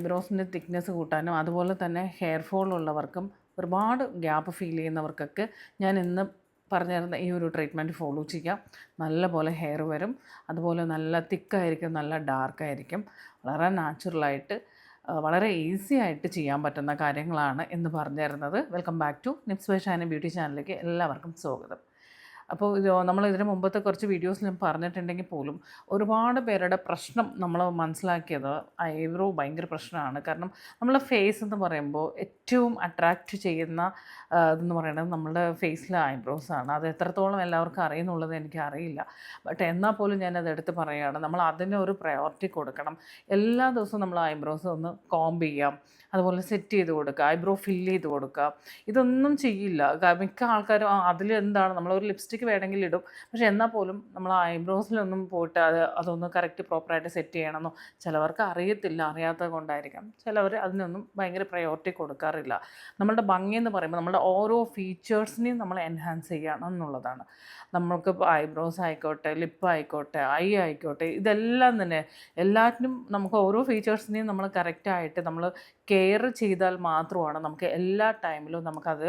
ഐബ്രോസിൻ്റെ thickness കൂട്ടാനും അതുപോലെ തന്നെ ഹെയർ ഫോൾ ഉള്ളവർക്കും ഒരുപാട് ഗ്യാപ്പ് ഫീൽ ചെയ്യുന്നവർക്കൊക്കെ ഞാൻ ഇന്ന് പറഞ്ഞു തരുന്ന ഈ ഒരു ട്രീറ്റ്മെൻറ്റ് ഫോളോ ചെയ്യാം. നല്ല പോലെ ഹെയർ വരും, അതുപോലെ നല്ല തിക്കായിരിക്കും, നല്ല ഡാർക്കായിരിക്കും. വളരെ നാച്ചുറലായിട്ട് വളരെ ഈസി ആയിട്ട് ചെയ്യാൻ പറ്റുന്ന കാര്യങ്ങളാണ് എന്ന് പറഞ്ഞു തരുന്നത്. Welcome back to nips by Shiny beauty ചാനലിലേക്ക് എല്ലാവർക്കും സ്വാഗതം. അപ്പോൾ നമ്മൾ ഇതിന് മുമ്പത്തെ കുറച്ച് വീഡിയോസിൽ ഞാൻ പറഞ്ഞിട്ടുണ്ടെങ്കിൽ പോലും ഒരുപാട് പേരുടെ പ്രശ്നം നമ്മൾ മനസ്സിലാക്കിയത് ഐബ്രോ ഭയങ്കര പ്രശ്നമാണ്. കാരണം നമ്മളെ ഫേസ് എന്ന് പറയുമ്പോൾ ഏറ്റവും അട്രാക്റ്റ് ചെയ്യുന്ന ഇതെന്ന് പറയുന്നത് നമ്മുടെ ഫേസിലെ ഐബ്രോസാണ്. അത് എത്രത്തോളം എല്ലാവർക്കും അറിയുന്നുള്ളത് എനിക്കറിയില്ല. ബട്ട് എന്നാൽ പോലും ഞാനത് എടുത്ത് പറയുകയാണ്, നമ്മൾ അതിന് ഒരു പ്രയോറിറ്റി കൊടുക്കണം. എല്ലാ ദിവസവും നമ്മൾ ഐബ്രോസ് ഒന്ന് കോംബ് ചെയ്യാം, അതുപോലെ സെറ്റ് ചെയ്ത് കൊടുക്കുക, ഐബ്രോ ഫില്ല് ചെയ്ത് കൊടുക്കുക. ഇതൊന്നും ചെയ്യില്ല. മിക്ക ആൾക്കാരും അതിലെന്താണ് നമ്മളൊരു ലിപ്സ്റ്റിക്ക് വേണമെങ്കിൽ ഇടും, പക്ഷെ എന്നാൽ പോലും നമ്മൾ ഐബ്രോസിലൊന്നും പോയിട്ട് അതൊന്ന് കറക്റ്റ് പ്രോപ്പറായിട്ട് സെറ്റ് ചെയ്യണമെന്നോ ചിലവർക്ക് അറിയത്തില്ല, അറിയാത്തത് കൊണ്ടായിരിക്കാം. ചിലവർ അതിനൊന്നും ഭയങ്കര പ്രയോറിറ്റി കൊടുക്കാറില്ല. നമ്മളുടെ ഭംഗിയെന്ന് പറയുമ്പോൾ നമ്മുടെ ഓരോ ഫീച്ചേഴ്സിനെയും നമ്മൾ എൻഹാൻസ് ചെയ്യണം എന്നുള്ളതാണ്. നമ്മൾക്ക് ഐബ്രോസ് ആയിക്കോട്ടെ, ലിപ്പ് ആയിക്കോട്ടെ, ഐ ആയിക്കോട്ടെ, ഇതെല്ലാം തന്നെ എല്ലാറ്റിനും നമുക്ക് ഓരോ ഫീച്ചേഴ്സിനെയും നമ്മൾ കറക്റ്റായിട്ട് നമ്മൾ കെയർ ചെയ്താൽ മാത്രമാണ് നമുക്ക് എല്ലാ ടൈമിലും നമുക്കത്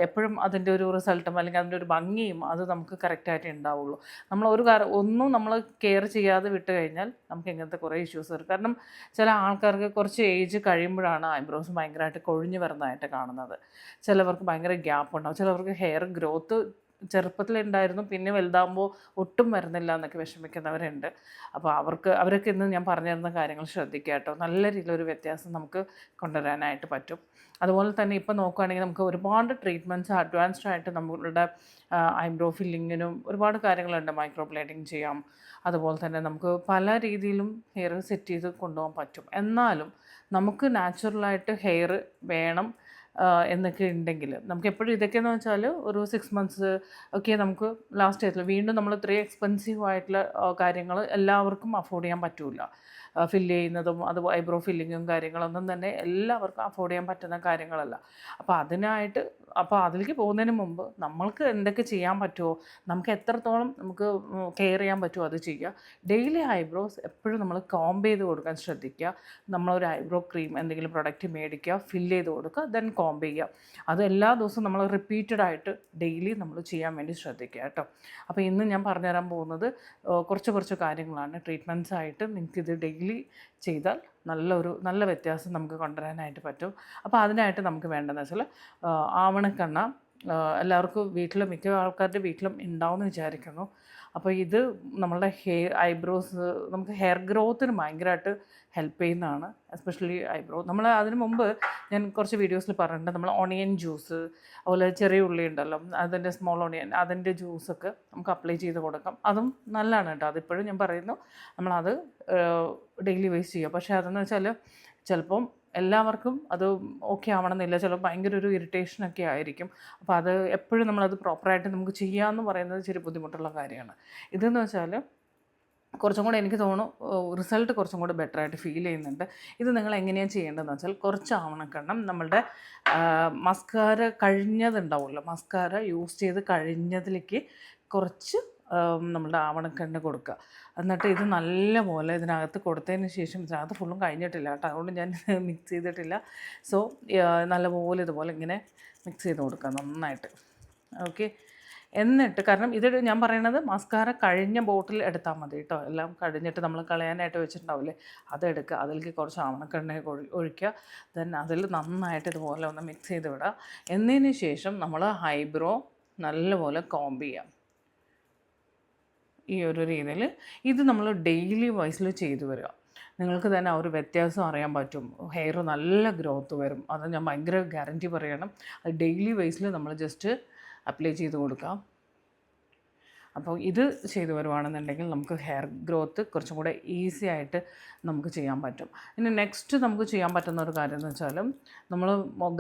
എപ്പോഴും അതിൻ്റെ ഒരു റിസൾട്ടും അല്ലെങ്കിൽ അതിൻ്റെ ഒരു ഭംഗിയും അത് നമുക്ക് കറക്റ്റായിട്ട് ഉണ്ടാവുള്ളൂ. നമ്മൾ ഒന്നും നമ്മൾ കെയർ ചെയ്യാതെ വിട്ട് കഴിഞ്ഞാൽ നമുക്ക് ഇങ്ങനത്തെ കുറേ ഇഷ്യൂസ് വരും. കാരണം ചില ആൾക്കാർക്ക് കുറച്ച് ഏജ് കഴിയുമ്പോഴാണ് ഐബ്രോസ് ഭയങ്കരമായിട്ട് കൊഴിഞ്ഞു വരുന്നതായിട്ട് കാണുന്നത്. ചിലവർക്ക് ഭയങ്കര ഗ്യാപ്പ് ഉണ്ടാവും, ചിലവർക്ക് ഹെയർ ഗ്രോത്ത് ചെറുപ്പത്തിലുണ്ടായിരുന്നു, പിന്നെ വലുതാകുമ്പോൾ ഒട്ടും വരുന്നില്ല എന്നൊക്കെ വിഷമിക്കുന്നവരുണ്ട്. അപ്പോൾ അവരൊക്കെ ഇന്ന് ഞാൻ പറഞ്ഞു തരുന്ന കാര്യങ്ങൾ ശ്രദ്ധിക്കുക കേട്ടോ. നല്ല രീതിയിലൊരു വ്യത്യാസം നമുക്ക് കൊണ്ടുവരാനായിട്ട് പറ്റും. അതുപോലെ തന്നെ ഇപ്പോൾ നോക്കുകയാണെങ്കിൽ നമുക്ക് ഒരുപാട് ട്രീറ്റ്മെൻറ്റ്സ് അഡ്വാൻസ്ഡ് ആയിട്ട് നമ്മളുടെ ഐബ്രോ ഫില്ലിങ്ങിനും ഒരുപാട് കാര്യങ്ങളുണ്ട്. മൈക്രോ ബ്ലേഡിങ് ചെയ്യാം, അതുപോലെ തന്നെ നമുക്ക് പല രീതിയിലും ഹെയർ സെറ്റ് ചെയ്ത് കൊണ്ടുപോകാൻ പറ്റും. എന്നാലും നമുക്ക് നാച്ചുറലായിട്ട് ഹെയർ വേണം എന്നൊക്കെ ഉണ്ടെങ്കിൽ നമുക്ക് എപ്പോഴും ഇതൊക്കെയെന്ന് വെച്ചാൽ ഒരു 6 months ഒക്കെ നമുക്ക് ലാസ്റ്റ് ചെയ്തില്ല. വീണ്ടും നമ്മൾ ഇത്രയും എക്സ്പെൻസീവ് ആയിട്ടുള്ള കാര്യങ്ങൾ എല്ലാവർക്കും അഫോർഡ് ചെയ്യാൻ പറ്റില്ല. ഫില്ല് ചെയ്യുന്നതും അത് ഐബ്രോ ഫില്ലിങ്ങും കാര്യങ്ങളൊന്നും തന്നെ എല്ലാവർക്കും അഫോർഡ് ചെയ്യാൻ പറ്റുന്ന കാര്യങ്ങളല്ല. അപ്പോൾ അതിലേക്ക് പോകുന്നതിന് മുമ്പ് നമ്മൾക്ക് എന്തൊക്കെ ചെയ്യാൻ പറ്റുമോ, നമുക്ക് എത്രത്തോളം നമുക്ക് കെയർ ചെയ്യാൻ പറ്റുമോ അത് ചെയ്യുക. ഡെയിലി ഐബ്രോസ് എപ്പോഴും നമ്മൾ കോംബ് ചെയ്ത് കൊടുക്കാൻ ശ്രദ്ധിക്കുക. നമ്മളൊരു ഐബ്രോ ക്രീം എന്തെങ്കിലും പ്രൊഡക്റ്റ് മേടിക്കുക, ഫില്ല് ചെയ്ത് കൊടുക്കുക, ദെൻ കോംബ് ചെയ്യുക. അത് എല്ലാ ദിവസവും നമ്മൾ റിപ്പീറ്റഡായിട്ട് ഡെയിലി നമ്മൾ ചെയ്യാൻ വേണ്ടി ശ്രദ്ധിക്കുക കേട്ടോ. അപ്പോൾ ഇന്ന് ഞാൻ പറഞ്ഞുതരാൻ പോകുന്നത് കുറച്ച് കാര്യങ്ങളാണ്. ട്രീറ്റ്മെൻറ്റ്സ് ആയിട്ട് നിങ്ങൾക്കിത് ഡെയിലി ചെയ്താൽ നല്ല വ്യത്യാസം നമുക്ക് കൊണ്ടുവരാനായിട്ട് പറ്റും. അപ്പോൾ അതിനായിട്ട് നമുക്ക് വേണ്ടതെന്ന് വെച്ചാൽ ആവണക്കെണ്ണ എല്ലാവർക്കും മിക്ക ആൾക്കാരുടെ വീട്ടിലും ഉണ്ടാവുമെന്ന് വിചാരിക്കുന്നു. അപ്പോൾ ഇത് നമ്മളുടെ ഐബ്രോസ് നമുക്ക് ഹെയർ ഗ്രോത്തിന് ഭയങ്കരമായിട്ട് ഹെൽപ്പ് ചെയ്യുന്നതാണ്. Especially eyebrow. നമ്മൾ അതിന് മുമ്പ് ഞാൻ കുറച്ച് വീഡിയോസിൽ പറഞ്ഞിട്ടുണ്ട്, നമ്മൾ ഓണിയൻ ജ്യൂസ്, അതുപോലെ ചെറിയ ഉള്ളി ഉണ്ടല്ലോ, അതിൻ്റെ സ്മോൾ ഓണിയൻ, അതിൻ്റെ ജ്യൂസൊക്കെ നമുക്ക് അപ്ലൈ ചെയ്ത് കൊടുക്കാം. അതും നല്ലതാണ് കേട്ടോ. അതിപ്പോഴും ഞാൻ പറയുന്നു, നമ്മളത് ഡെയിലി വേസ് ചെയ്യുക. പക്ഷേ അതെന്ന് വെച്ചാൽ ചിലപ്പം എല്ലാവർക്കും അത് ഓക്കെ ആവണമെന്നില്ല. ചിലപ്പോൾ ഭയങ്കര ഒരു ഇറിറ്റേഷനൊക്കെ ആയിരിക്കും. അപ്പോൾ അത് എപ്പോഴും നമ്മളത് പ്രോപ്പറായിട്ട് നമുക്ക് ചെയ്യാമെന്ന് പറയുന്നത് ഇച്ചിരി ബുദ്ധിമുട്ടുള്ള കാര്യമാണ്. ഇതെന്ന് വെച്ചാൽ കുറച്ചും കൂടെ എനിക്ക് തോന്നുന്നു റിസൾട്ട് കുറച്ചും കൂടെ ബെറ്ററായിട്ട് ഫീൽ ചെയ്യുന്നുണ്ട്. ഇത് നിങ്ങൾ എങ്ങനെയാണ് ചെയ്യേണ്ടതെന്ന് വെച്ചാൽ കുറച്ച് ആവണക്കെണ്ണം നമ്മളുടെ മസ്കാര കഴിഞ്ഞതുണ്ടാവുമല്ലോ, മസ്കാര യൂസ് ചെയ്ത് കഴിഞ്ഞതിലേക്ക് കുറച്ച് നമ്മളുടെ ആവണക്കെണ്ണ കൊടുക്കുക. എന്നിട്ട് ഇത് നല്ലപോലെ ഇതിനകത്ത് കൊടുത്തതിന് ശേഷം, ഇതിനകത്ത് ഫുള്ളും കഴിഞ്ഞിട്ടില്ല കേട്ടോ, അതുകൊണ്ട് ഞാൻ മിക്സ് ചെയ്തിട്ടില്ല. സോ നല്ലപോലെ ഇതുപോലെ ഇങ്ങനെ മിക്സ് ചെയ്ത് കൊടുക്കുക നന്നായിട്ട്. ഓക്കെ. എന്നിട്ട് കാരണം ഇത് ഞാൻ പറയണത് മസ്കാര കഴിഞ്ഞ ബോട്ടിൽ എടുത്താൽ മതി കേട്ടോ. എല്ലാം കഴിഞ്ഞിട്ട് നമ്മൾ കളയാനായിട്ട് വെച്ചിട്ടുണ്ടാവില്ലേ, അതെടുക്കുക. അതിലേക്ക് കുറച്ച് ആവണക്കെണ്ണ ഒഴിക്കുക. ദെൻ അതിൽ നന്നായിട്ട് ഇതുപോലെ ഒന്ന് മിക്സ് ചെയ്ത് വിടുക. എന്നതിന് ശേഷം നമ്മൾ ഐബ്രോ നല്ലപോലെ കോംബ് ചെയ്യാം ഈ ഒരു രീതിയിൽ. ഇത് നമ്മൾ ഡെയിലി വൈസിൽ ചെയ്തു വരിക. നിങ്ങൾക്ക് തന്നെ ആ ഒരു വ്യത്യാസം അറിയാൻ പറ്റും. ഹെയർ നല്ല ഗ്രോത്ത് വരും. അത് ഞാൻ ഭയങ്കര ഗ്യാരൻറ്റി പറയണം. അത് ഡെയിലി വൈസിൽ നമ്മൾ ജസ്റ്റ് അപ്ലൈ ചെയ്ത് കൊടുക്കാം. അപ്പോൾ ഇത് ചെയ്തു വരുവാണെന്നുണ്ടെങ്കിൽ നമുക്ക് ഹെയർ ഗ്രോത്ത് കുറച്ചും കൂടെ ഈസി ആയിട്ട് നമുക്ക് ചെയ്യാൻ പറ്റും. ഇനി നെക്സ്റ്റ് നമുക്ക് ചെയ്യാൻ പറ്റുന്ന ഒരു കാര്യം എന്ന് വെച്ചാൽ, നമ്മൾ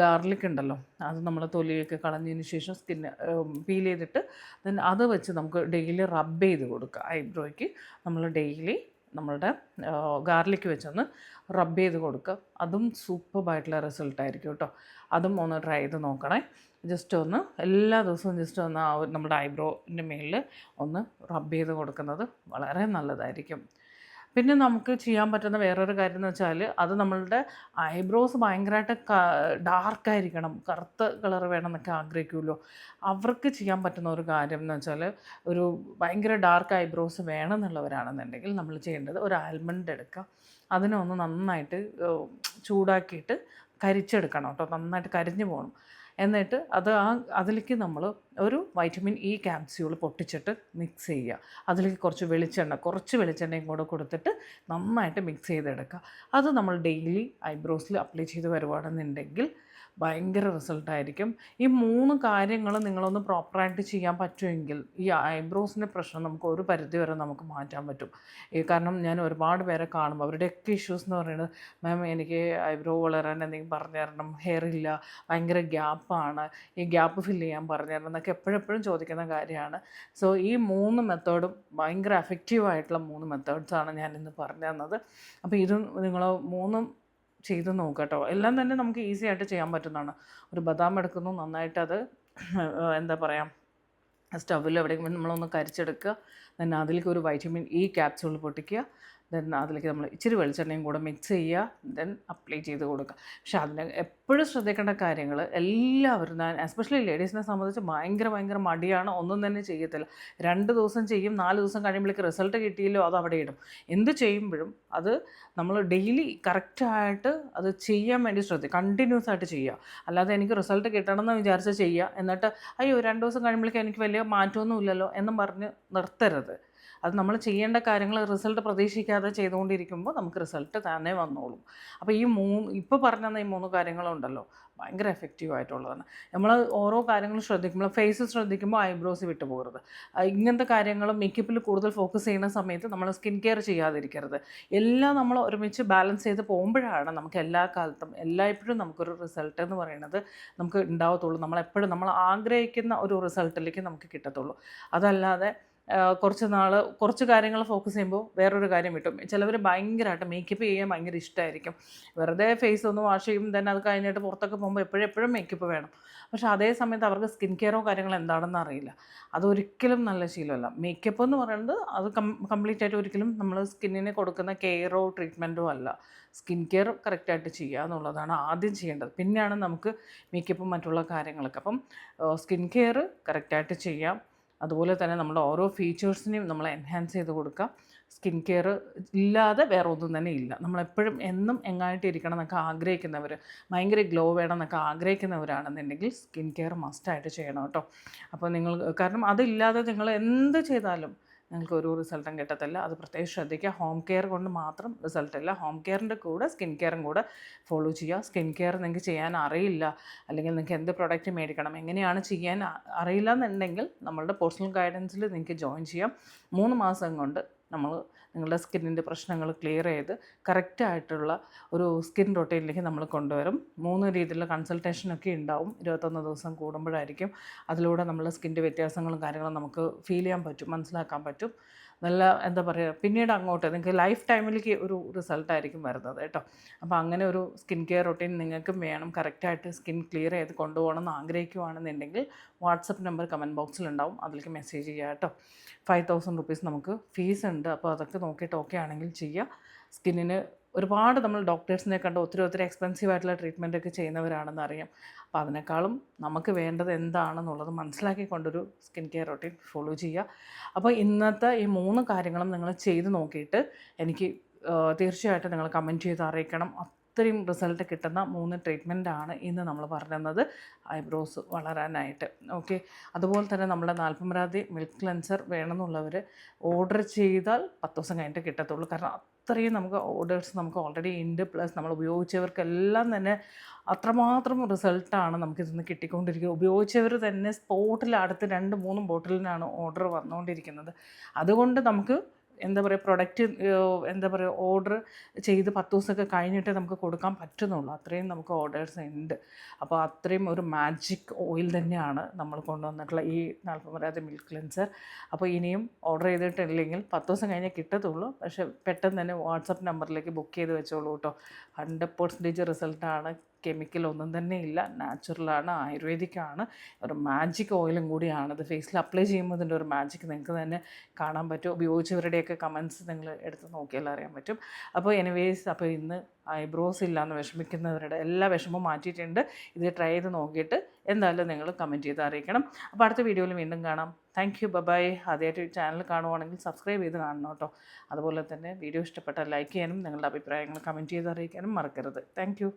ഗാർലിക് ഉണ്ടല്ലോ, അത് നമ്മൾ തൊലിയൊക്കെ കളഞ്ഞതിന് ശേഷം പീൽ ചെയ്തിട്ട് ദെൻ അത് വെച്ച് നമുക്ക് ഡെയിലി റബ്ബ് ചെയ്ത് കൊടുക്കുക. ഐബ്രോയ്ക്ക് നമ്മൾ ഡെയിലി നമ്മളുടെ ഗാർലിക് വെച്ചൊന്ന് റബ്ബ് ചെയ്ത് കൊടുക്കുക. അതും സൂപ്പർബായിട്ടുള്ള റിസൾട്ടായിരിക്കും കേട്ടോ. അതും ഒന്ന് ട്രൈ ചെയ്ത് നോക്കണേ. ജസ്റ്റ് ഒന്ന് എല്ലാ ദിവസവും ജസ്റ്റ് ഒന്ന് നമ്മുടെ ഐബ്രോൻ്റെ മേലിൽ ഒന്ന് റബ്ബ് ചെയ്ത് കൊടുക്കുന്നത് വളരെ നല്ലതായിരിക്കും. പിന്നെ നമുക്ക് ചെയ്യാൻ പറ്റുന്ന വേറൊരു കാര്യം എന്ന് വെച്ചാൽ അത് നമ്മളുടെ ഐബ്രോസ് ഭയങ്കരമായിട്ട് ഡാർക്കായിരിക്കണം, കറുത്ത കളർ വേണമെന്നൊക്കെ ആഗ്രഹിക്കുമല്ലോ. അവർക്ക് ചെയ്യാൻ പറ്റുന്ന ഒരു കാര്യം എന്ന് വെച്ചാൽ ഒരു ഭയങ്കര ഡാർക്ക് ഐബ്രോസ് വേണമെന്നുള്ളവരാണെന്നുണ്ടെങ്കിൽ നമ്മൾ ചെയ്യേണ്ടത് ഒരു ആൽമണ്ട് എടുക്കുക. അതിനെ ഒന്ന് നന്നായിട്ട് ചൂടാക്കിയിട്ട് കരിച്ചെടുക്കണം കേട്ടോ, നന്നായിട്ട് കരിഞ്ഞു പോകണം. എന്നിട്ട് അതിലേക്ക് നമ്മൾ ഒരു വൈറ്റമിൻ ഇ ക്യാപ്സ്യൂൾ പൊട്ടിച്ചിട്ട് മിക്സ് ചെയ്യുക. അതിലേക്ക് കുറച്ച് വെളിച്ചെണ്ണയും കൂടെ കൊടുത്തിട്ട് നന്നായിട്ട് മിക്സ് ചെയ്തെടുക്കുക. അത് നമ്മൾ ഡെയിലി ഐബ്രോസിൽ അപ്ലൈ ചെയ്ത് വരുവാണെന്നുണ്ടെങ്കിൽ ഭയങ്കര റിസൾട്ടായിരിക്കും. ഈ 3 കാര്യങ്ങൾ നിങ്ങളൊന്ന് പ്രോപ്പറായിട്ട് ചെയ്യാൻ പറ്റുമെങ്കിൽ ഈ ഐബ്രോസിൻ്റെ പ്രശ്നം നമുക്ക് ഒരു പരിധി വരെ നമുക്ക് മാറ്റാൻ പറ്റും. കാരണം ഞാൻ ഒരുപാട് പേരെ കാണുമ്പോൾ അവരുടെയൊക്കെ ഇഷ്യൂസ് എന്ന് പറയുന്നത്, മാം എനിക്ക് ഐബ്രോ വളരാൻ എന്തെങ്കിലും പറഞ്ഞു തരണം, ഹെയർ ഇല്ല, ഭയങ്കര ഗ്യാപ്പാണ്, ഈ ഗ്യാപ്പ് ഫില്ല് ചെയ്യാൻ പറഞ്ഞു തരണം എന്നൊക്കെ എപ്പോഴെപ്പോഴും ചോദിക്കുന്ന കാര്യമാണ്. സോ ഈ 3 മെത്തേഡും ഭയങ്കര എഫക്റ്റീവായിട്ടുള്ള 3 മെത്തേഡ്സാണ് ഞാനിന്ന് പറഞ്ഞു തന്നത്. അപ്പോൾ ഇത് നിങ്ങൾ 3 ചെയ്ത് നോക്കുക കേട്ടോ. എല്ലാം തന്നെ നമുക്ക് ഈസി ആയിട്ട് ചെയ്യാൻ പറ്റുന്നതാണ്. ഒരു ബദാം എടുക്കുന്നു, നന്നായിട്ട് അത് എന്താ പറയുക, സ്റ്റൗവിൽ എവിടെയെങ്കിലും നമ്മളൊന്ന് കരിച്ചെടുക്കുക. then അതിലേക്ക് ഒരു വൈറ്റമിൻ ഇ ക്യാപ്സ്യൂൾ പൊട്ടിക്കുക. ദെൻ അതിലേക്ക് നമ്മൾ ഇച്ചിരി വെളിച്ചെണ്ണയും കൂടെ മിക്സ് ചെയ്യുക, ദെൻ അപ്ലൈ ചെയ്ത് കൊടുക്കുക. പക്ഷെ അതിന് എപ്പോഴും ശ്രദ്ധിക്കേണ്ട കാര്യങ്ങൾ എല്ലാവരും, എസ്പെഷ്യലി ലേഡീസിനെ സംബന്ധിച്ച് ഭയങ്കര മടിയാണ്, ഒന്നും തന്നെ ചെയ്യത്തില്ല. 2 ദിവസം ചെയ്യും, 4 ദിവസം കഴിയുമ്പോഴേക്ക് റിസൾട്ട് കിട്ടിയില്ലോ അത് അവിടെ ഇടും. എന്ത് ചെയ്യുമ്പോഴും അത് നമ്മൾ ഡെയിലി കറക്റ്റായിട്ട് അത് ചെയ്യാൻ വേണ്ടി ശ്രദ്ധിക്കുക, കണ്ടിന്യൂസ് ആയിട്ട് ചെയ്യുക. അല്ലാതെ എനിക്ക് റിസൾട്ട് കിട്ടണമെന്ന് വിചാരിച്ച് ചെയ്യുക, എന്നിട്ട് അയ്യോ 2 ദിവസം കഴിയുമ്പോഴേക്കും എനിക്ക് വലിയ മാറ്റമൊന്നും ഇല്ലല്ലോ എന്നും പറഞ്ഞ് നിർത്തരുത്. അത് നമ്മൾ ചെയ്യേണ്ട കാര്യങ്ങൾ റിസൾട്ട് പ്രതീക്ഷിക്കാതെ ചെയ്തുകൊണ്ടിരിക്കുമ്പോൾ നമുക്ക് റിസൾട്ട് തന്നെ വന്നോളും. അപ്പോൾ ഇപ്പോൾ പറഞ്ഞ ഈ 3 കാര്യങ്ങളുണ്ടല്ലോ ഭയങ്കര എഫക്റ്റീവായിട്ടുള്ളതാണ്. നമ്മൾ ഓരോ കാര്യങ്ങളും ശ്രദ്ധിക്കുമ്പോൾ, ഫേസ് ശ്രദ്ധിക്കുമ്പോൾ ഐബ്രോസ് വിട്ടു പോകരുത്. ഇങ്ങനത്തെ കാര്യങ്ങൾ മേക്കപ്പിൽ കൂടുതൽ ഫോക്കസ് ചെയ്യുന്ന സമയത്ത് നമ്മൾ സ്കിൻ കെയർ ചെയ്യാതിരിക്കരുത്. എല്ലാം നമ്മൾ ഒരുമിച്ച് ബാലൻസ് ചെയ്ത് പോകുമ്പോഴാണ് നമുക്ക് എല്ലാ കാലത്തും എല്ലായ്പ്പോഴും നമുക്കൊരു റിസൾട്ട് എന്ന് പറയുന്നത് നമുക്ക് ഉണ്ടാവത്തുള്ളൂ. നമ്മൾ ആഗ്രഹിക്കുന്ന ഒരു റിസൾട്ടിലേക്ക് നമുക്ക് കിട്ടത്തുള്ളൂ. അതല്ലാതെ കുറച്ച് കാര്യങ്ങൾ ഫോക്കസ് ചെയ്യുമ്പോൾ വേറൊരു കാര്യം കിട്ടും. ചിലവർ ഭയങ്കരമായിട്ട് മേക്കപ്പ് ചെയ്യാൻ ഭയങ്കര ഇഷ്ടമായിരിക്കും. വെറുതെ ഫേസ് ഒന്ന് വാഷ് ചെയ്യും, തന്നെ അത് കഴിഞ്ഞിട്ട് പുറത്തൊക്കെ പോകുമ്പോൾ എപ്പോഴും മേക്കപ്പ് വേണം. പക്ഷേ അതേ സമയത്ത് അവർക്ക് സ്കിൻ കെയറോ കാര്യങ്ങളോ എന്താണെന്ന് അറിയില്ല. അതൊരിക്കലും നല്ല ശീലമല്ല. മേക്കപ്പ് എന്ന് പറയുന്നത് അത് കംപ്ലീറ്റ് ആയിട്ട് ഒരിക്കലും നമ്മൾ സ്കിന്നിന് കൊടുക്കുന്ന കെയറോ ട്രീറ്റ്മെൻറ്റോ അല്ല. സ്കിൻ കെയർ കറക്റ്റായിട്ട് ചെയ്യുക എന്നുള്ളതാണ് ആദ്യം ചെയ്യേണ്ടത്. പിന്നെയാണ് നമുക്ക് മേക്കപ്പും മറ്റുള്ള കാര്യങ്ങളൊക്കെ. അപ്പം സ്കിൻ കെയർ കറക്റ്റായിട്ട് ചെയ്യാം. അതുപോലെ തന്നെ നമ്മുടെ ഓരോ ഫീച്ചേഴ്സിനെയും നമ്മൾ എൻഹാൻസ് ചെയ്ത് കൊടുക്കാം. സ്കിൻ കെയർ ഇല്ലാതെ വേറെ ഒന്നും തന്നെ ഇല്ല. നമ്മളെപ്പോഴും എന്നും എങ്ങായിട്ടിരിക്കണം എന്നൊക്കെ ആഗ്രഹിക്കുന്നവർ, ഭയങ്കര ഗ്ലോ വേണം എന്നൊക്കെ ആഗ്രഹിക്കുന്നവരാണെന്നുണ്ടെങ്കിൽ സ്കിൻ കെയർ മസ്റ്റായിട്ട് ചെയ്യണം കേട്ടോ. അപ്പോൾ കാരണം അതില്ലാതെ നിങ്ങൾ എന്ത് ചെയ്താലും നിങ്ങൾക്ക് ഒരു റിസൾട്ടും കിട്ടത്തില്ല. അത് പ്രത്യേകം ശ്രദ്ധിക്കുക. ഹോം കെയർ കൊണ്ട് മാത്രം റിസൾട്ടില്ല, ഹോം കെയറിൻ്റെ കൂടെ സ്കിൻ കെയറും കൂടെ ഫോളോ ചെയ്യുക. സ്കിൻ കെയർ നിങ്ങൾക്ക് ചെയ്യാൻ അറിയില്ല, അല്ലെങ്കിൽ നിങ്ങൾക്ക് എന്ത് പ്രൊഡക്റ്റ് മേടിക്കണം, എങ്ങനെയാണ് ചെയ്യാൻ അറിയില്ല എന്നുണ്ടെങ്കിൽ നമ്മളുടെ പേഴ്സണൽ ഗൈഡൻസിൽ നിങ്ങൾക്ക് ജോയിൻ ചെയ്യാം. 3 മാസം കൊണ്ട് നിങ്ങളുടെ സ്കിന്നിൻ്റെ പ്രശ്നങ്ങൾ ക്ലിയർ ചെയ്ത് കറക്റ്റായിട്ടുള്ള ഒരു സ്കിൻ റൊട്ടീനിലേക്ക് നമ്മൾ കൊണ്ടുവരും. 3 രീതിയിലുള്ള കൺസൾട്ടേഷനൊക്കെ ഉണ്ടാവും. 21 ദിവസം കൂടുമ്പോഴായിരിക്കും. അതിലൂടെ നമ്മളെ സ്കിൻ്റെ വ്യത്യാസങ്ങളും കാര്യങ്ങളും നമുക്ക് ഫീൽ ചെയ്യാൻ പറ്റും, മനസ്സിലാക്കാൻ പറ്റും. നല്ല എന്താ പറയുക, പിന്നീട് അങ്ങോട്ട് നിങ്ങൾക്ക് ലൈഫ് ടൈമിലേക്ക് ഒരു റിസൾട്ടായിരിക്കും വരുന്നത് കേട്ടോ. അപ്പോൾ അങ്ങനെ ഒരു സ്കിൻ കെയർ റൊട്ടീൻ നിങ്ങൾക്കും വേണം. കറക്റ്റായിട്ട് സ്കിൻ ക്ലിയർ ചെയ്ത് കൊണ്ടുപോകണം എന്ന് ആഗ്രഹിക്കുകയാണെന്നുണ്ടെങ്കിൽ വാട്സപ്പ് നമ്പർ കമൻറ്റ് ബോക്സിലുണ്ടാവും, അതിലേക്ക് മെസ്സേജ് ചെയ്യുക കേട്ടോ. 5000 റുപ്പീസ് നമുക്ക് ഫീസ് ഉണ്ട്. അപ്പോൾ അതൊക്കെ നോക്കിയിട്ട് ഓക്കെ ആണെങ്കിൽ ചെയ്യുക. സ്കിന്നിന് ഒരുപാട് നമ്മൾ ഡോക്ടേഴ്സിനെ കണ്ട് ഒത്തിരി എക്സ്പെൻസീവ് ആയിട്ടുള്ള ട്രീറ്റ്മെൻ്റ് ഒക്കെ ചെയ്യുന്നവരാണെന്ന് അറിയാം. അപ്പോൾ അതിനേക്കാളും നമുക്ക് വേണ്ടത് എന്താണെന്നുള്ളത് മനസ്സിലാക്കിക്കൊണ്ടൊരു സ്കിൻ കെയർ റൊട്ടീൻ ഫോളോ ചെയ്യുക. അപ്പോൾ ഇന്നത്തെ ഈ 3 കാര്യങ്ങളും നിങ്ങൾ ചെയ്ത് നോക്കിയിട്ട് എനിക്ക് തീർച്ചയായിട്ടും നിങ്ങൾ കമൻറ്റ് ചെയ്ത് അറിയിക്കണം. അത്രയും റിസൾട്ട് കിട്ടുന്ന 3 ട്രീറ്റ്മെൻറ്റാണ് ഇന്ന് നമ്മൾ പറഞ്ഞത് ഐബ്രോസ് വളരാനായിട്ട്. ഓക്കെ, അതുപോലെ തന്നെ നമ്മുടെ നാൽപ്പമരാതി മിൽക്ക് ക്ലെൻസർ വേണമെന്നുള്ളവർ ഓർഡർ ചെയ്താൽ 10 ദിവസം കഴിഞ്ഞിട്ട് കിട്ടത്തുള്ളൂ. കാരണം അത്രയും നമുക്ക് ഓർഡേഴ്സ് നമുക്ക് ഓൾറെഡി ഉണ്ട്. പ്ലസ് നമ്മൾ ഉപയോഗിച്ചവർക്കെല്ലാം തന്നെ അത്രമാത്രം റിസൾട്ടാണ് നമുക്കിതിന്ന് കിട്ടിക്കൊണ്ടിരിക്കുന്നത്. ഉപയോഗിച്ചവർ തന്നെ സ്പോട്ടിൽ അടുത്ത് 2-3 ബോട്ടിലിനാണ് ഓർഡർ വന്നുകൊണ്ടിരിക്കുന്നത്. അതുകൊണ്ട് നമുക്ക് എന്താ പറയുക, പ്രൊഡക്റ്റ് എന്താ പറയുക, ഓർഡർ ചെയ്ത് 10 ദിവസമൊക്കെ കഴിഞ്ഞിട്ട് നമുക്ക് കൊടുക്കാൻ പറ്റുന്നുള്ളൂ. അത്രയും നമുക്ക് ഓർഡേഴ്സ് ഉണ്ട്. അപ്പോൾ അത്രയും ഒരു മാജിക് ഓയിൽ തന്നെയാണ് നമ്മൾ കൊണ്ടുവന്നിട്ടുള്ള ഈ നാൽപ്പമരാതി മിൽക്ക് ക്ലെൻസർ. അപ്പോൾ ഇനിയും ഓർഡർ ചെയ്തിട്ടില്ലെങ്കിൽ 10 ദിവസം കഴിഞ്ഞേ കിട്ടത്തുള്ളൂ. പക്ഷേ പെട്ടെന്ന് തന്നെ വാട്സപ്പ് നമ്പറിലേക്ക് ബുക്ക് ചെയ്ത് വെച്ചോളൂ കേട്ടോ. 100% റിസൾട്ടാണ് കെമിക്കലൊന്നും തന്നെ ഇല്ല, നാച്ചുറലാണ്, ആയുർവേദിക്കാണ്, ഒരു മാജിക് ഓയിലും കൂടിയാണ്. ഇത് ഫേസിൽ അപ്ലൈ ചെയ്യുമ്പോൾ ഇതിൻ്റെ ഒരു മാജിക് നിങ്ങൾക്ക് തന്നെ കാണാൻ പറ്റും. ഉപയോഗിച്ചവരുടെയൊക്കെ കമൻസ് നിങ്ങൾ എടുത്ത് നോക്കിയാൽ അറിയാൻ പറ്റും. അപ്പോൾ എനിവേസ്, അപ്പോൾ ഇന്ന് ഐബ്രോസ് ഇല്ലയെന്ന് വിഷമിക്കുന്നവരുടെ എല്ലാ വിഷമവും മാറ്റിയിട്ടുണ്ട്. ഇത് ട്രൈ ചെയ്ത് നോക്കിയിട്ട് എന്തായാലും നിങ്ങൾ കമൻറ്റ് ചെയ്ത് അറിയിക്കണം. അപ്പോൾ അടുത്ത വീഡിയോയിൽ വീണ്ടും കാണാം. Thank you, bye. ആദ്യമായിട്ട് ചാനൽ കാണുവാണെങ്കിൽ സബ്സ്ക്രൈബ് ചെയ്ത് കാണണം കേട്ടോ. അതുപോലെ തന്നെ വീഡിയോ ഇഷ്ടപ്പെട്ടാൽ ലൈക്ക് ചെയ്യാനും നിങ്ങളുടെ അഭിപ്രായങ്ങൾ കമൻറ്റ് ചെയ്ത് അറിയിക്കാനും മറക്കരുത്. Thank you.